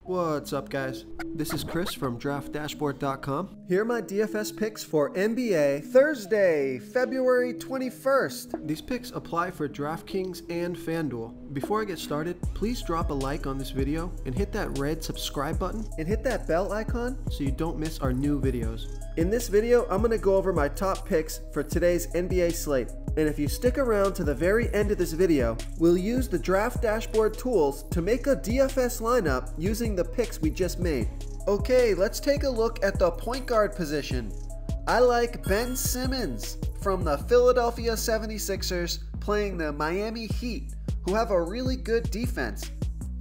What's up, guys? This is Chris from DraftDashboard.com. Here are my DFS picks for NBA Thursday, February 21st. These picks apply for DraftKings and FanDuel. Before I get started, please drop a like on this video and hit that red subscribe button and hit that bell icon so you don't miss our new videos. In this video, I'm going to go over my top picks for today's NBA slate. And if you stick around to the very end of this video, we'll use the Draft Dashboard tools to make a DFS lineup using the picks we just made. Okay, let's take a look at the point guard position. I like Ben Simmons from the Philadelphia 76ers playing the Miami Heat, who have a really good defense.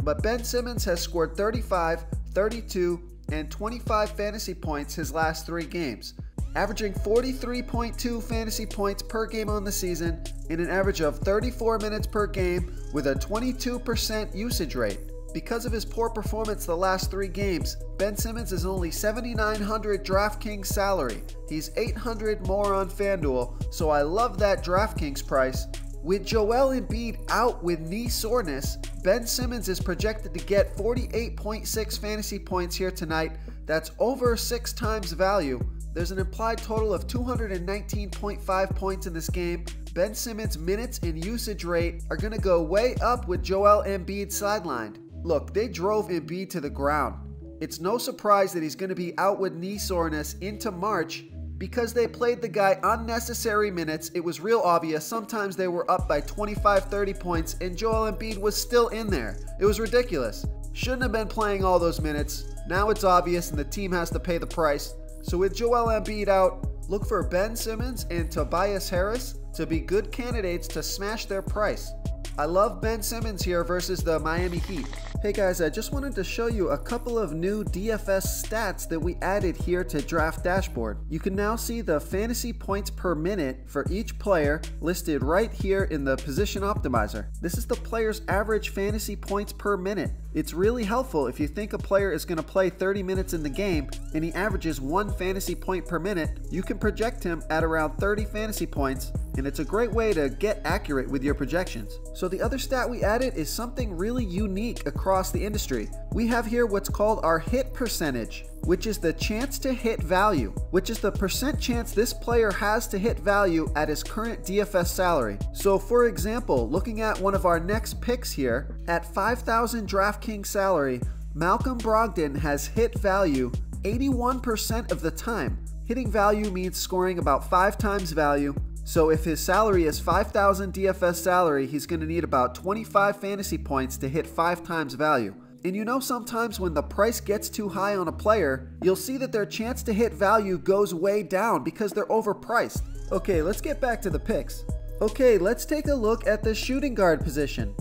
But Ben Simmons has scored 35, 32, and 25 fantasy points his last 3 games, averaging 43.2 fantasy points per game on the season in an average of 34 minutes per game with a 22% usage rate. Because of his poor performance the last 3 games, Ben Simmons is only $7,900 DraftKings salary. He's $800 more on FanDuel, so I love that DraftKings price. With Joel Embiid out with knee soreness, Ben Simmons is projected to get 48.6 fantasy points here tonight. That's over 6 times value. There's an implied total of 219.5 points in this game. Ben Simmons' minutes and usage rate are going to go way up with Joel Embiid sidelined. Look, they drove Embiid to the ground. It's no surprise that he's going to be out with knee soreness into March because they played the guy unnecessary minutes. It was real obvious. Sometimes they were up by 25-30 points and Joel Embiid was still in there. It was ridiculous. Shouldn't have been playing all those minutes. Now it's obvious and the team has to pay the price. So with Joel Embiid out, look for Ben Simmons and Tobias Harris to be good candidates to smash their price. I love Ben Simmons here versus the Miami Heat. Hey guys, I just wanted to show you a couple of new DFS stats that we added here to Draft Dashboard. You can now see the fantasy points per minute for each player listed right here in the position optimizer. This is the player's average fantasy points per minute. It's really helpful if you think a player is going to play 30 minutes in the game and he averages 1 fantasy point per minute. You can project him at around 30 fantasy points, and it's a great way to get accurate with your projections. So the other stat we added is something really unique across the industry. We have here what's called our hit percentage, which is the chance to hit value, which is the percent chance this player has to hit value at his current DFS salary. So for example, looking at one of our next picks here, at 5,000 DraftKings salary, Malcolm Brogdon has hit value 81% of the time. Hitting value means scoring about 5 times value. So if his salary is 5,000 DFS salary, he's going to need about 25 fantasy points to hit 5 times value. And you know, sometimes when the price gets too high on a player, you'll see that their chance to hit value goes way down because they're overpriced. Okay, let's get back to the picks. Okay, let's take a look at the shooting guard position.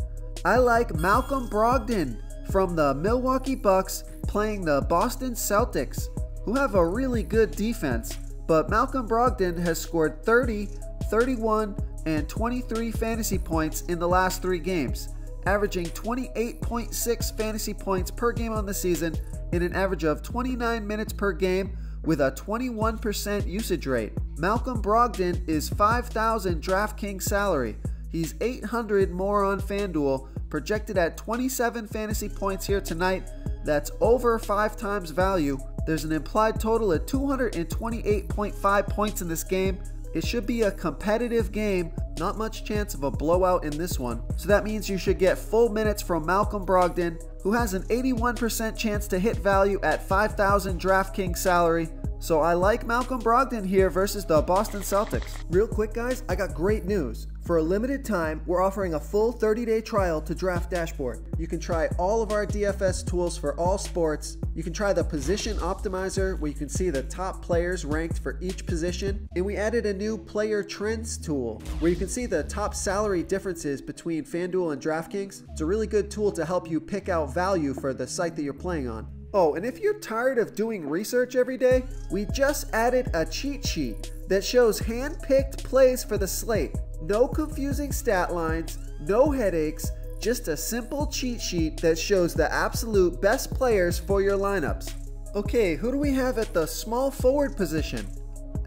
I like Malcolm Brogdon from the Milwaukee Bucks playing the Boston Celtics, who have a really good defense. But Malcolm Brogdon has scored 30, 31, and 23 fantasy points in the last 3 games, averaging 28.6 fantasy points per game on the season in an average of 29 minutes per game with a 21% usage rate. Malcolm Brogdon is 5,000 DraftKings salary. He's 800 more on FanDuel, projected at 27 fantasy points here tonight. That's over 5 times value. There's an implied total of 228.5 points in this game. It should be a competitive game, not much chance of a blowout in this one. So that means you should get full minutes from Malcolm Brogdon, who has an 81% chance to hit value at 5,000 DraftKings salary. So I like Malcolm Brogdon here versus the Boston Celtics. Real quick guys, I got great news. For a limited time, we're offering a full 30-day trial to Draft Dashboard. You can try all of our DFS tools for all sports. You can try the position optimizer where you can see the top players ranked for each position. And we added a new player trends tool where you can see the top salary differences between FanDuel and DraftKings. It's a really good tool to help you pick out value for the site that you're playing on. Oh, and if you're tired of doing research every day, we just added a cheat sheet that shows hand-picked plays for the slate. No confusing stat lines, no headaches, just a simple cheat sheet that shows the absolute best players for your lineups. Okay, who do we have at the small forward position?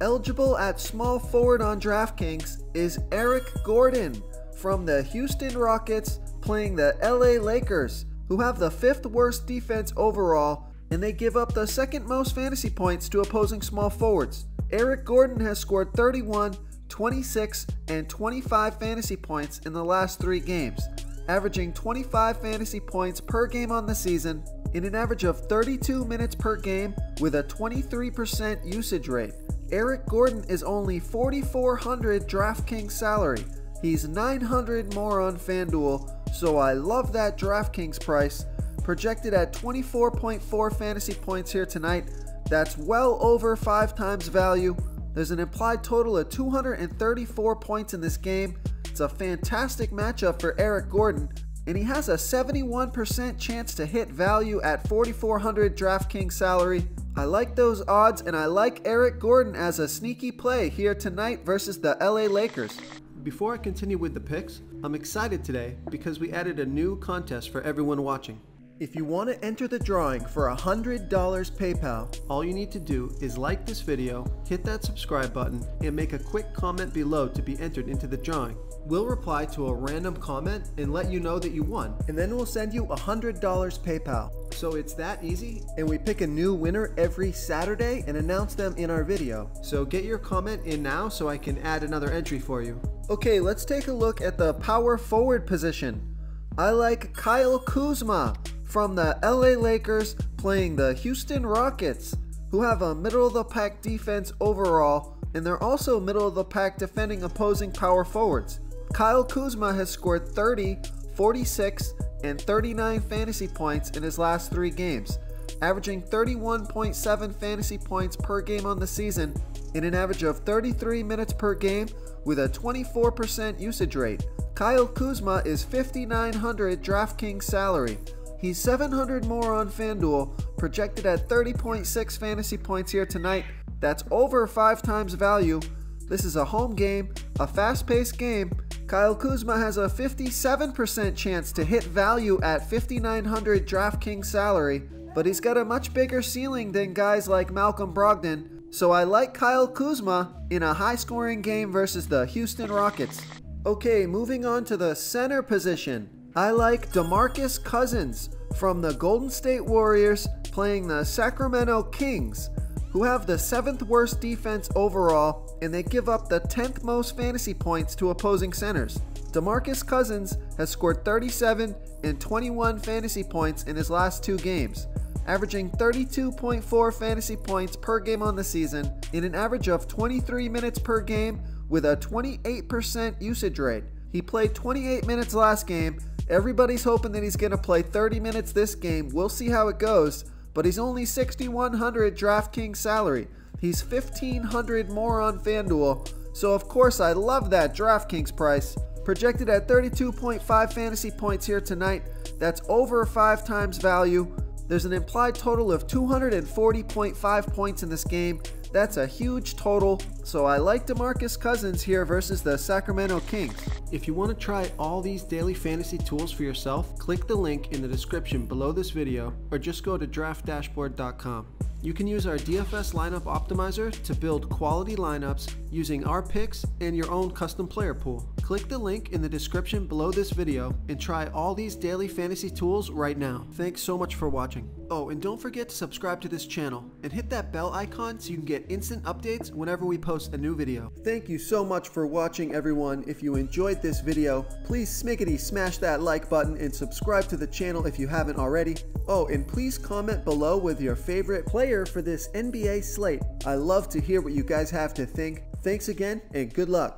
Eligible at small forward on DraftKings is Eric Gordon from the Houston Rockets playing the LA Lakers. who have the 5th worst defense overall, and they give up the 2nd most fantasy points to opposing small forwards. Eric Gordon has scored 31, 26, and 25 fantasy points in the last 3 games, averaging 25 fantasy points per game on the season in an average of 32 minutes per game with a 23% usage rate. Eric Gordon is only $4,400 DraftKings salary. He's $900 more on FanDuel, so I love that DraftKings price. Projected at 24.4 fantasy points here tonight. That's well over 5 times value. There's an implied total of 234 points in this game. It's a fantastic matchup for Eric Gordon, and he has a 71% chance to hit value at $4,400 DraftKings salary. I like those odds, and I like Eric Gordon as a sneaky play here tonight versus the LA Lakers. Before I continue with the picks, I'm excited today because we added a new contest for everyone watching. If you want to enter the drawing for $100 PayPal, all you need to do is like this video, hit that subscribe button, and make a quick comment below to be entered into the drawing. We'll reply to a random comment and let you know that you won, and then we'll send you $100 PayPal. So it's that easy, and we pick a new winner every Saturday and announce them in our video. So get your comment in now so I can add another entry for you. Okay, let's take a look at the power forward position. I like Kyle Kuzma from the LA Lakers playing the Houston Rockets, who have a middle-of-the-pack defense overall, and they're also middle-of-the-pack defending opposing power forwards. Kyle Kuzma has scored 30, 46, and 39 fantasy points in his last 3 games, averaging 31.7 fantasy points per game on the season in an average of 33 minutes per game with a 24% usage rate. Kyle Kuzma is $5,900 DraftKings salary. He's $700 more on FanDuel, projected at 30.6 fantasy points here tonight. That's over 5 times value. This is a home game, a fast-paced game. Kyle Kuzma has a 57% chance to hit value at $5,900 DraftKings salary, but he's got a much bigger ceiling than guys like Malcolm Brogdon, so I like Kyle Kuzma in a high-scoring game versus the Houston Rockets. Okay, moving on to the center position. I like DeMarcus Cousins from the Golden State Warriors playing the Sacramento Kings, who have the 7th worst defense overall, and they give up the 10th most fantasy points to opposing centers. DeMarcus Cousins has scored 37 and 21 fantasy points in his last 2 games, averaging 32.4 fantasy points per game on the season in an average of 23 minutes per game with a 28% usage rate. He played 28 minutes last game. Everybody's hoping that he's going to play 30 minutes this game. We'll see how it goes, but he's only $6,100 DraftKings salary. He's $1,500 more on FanDuel, so of course I love that DraftKings price. Projected at 32.5 fantasy points here tonight. That's over 5 times value. There's an implied total of 240.5 points in this game. That's a huge total, so I like DeMarcus Cousins here versus the Sacramento Kings. If you want to try all these daily fantasy tools for yourself, click the link in the description below this video or just go to draftdashboard.com. You can use our DFS lineup optimizer to build quality lineups using our picks and your own custom player pool. Click the link in the description below this video and try all these daily fantasy tools right now. Thanks so much for watching. Oh, and don't forget to subscribe to this channel and hit that bell icon so you can get instant updates whenever we post a new video. Thank you so much for watching, everyone. If you enjoyed this video, please smickety smash that like button and subscribe to the channel if you haven't already. Oh, and please comment below with your favorite player for this NBA slate. I love to hear what you guys have to think. Thanks again, and good luck.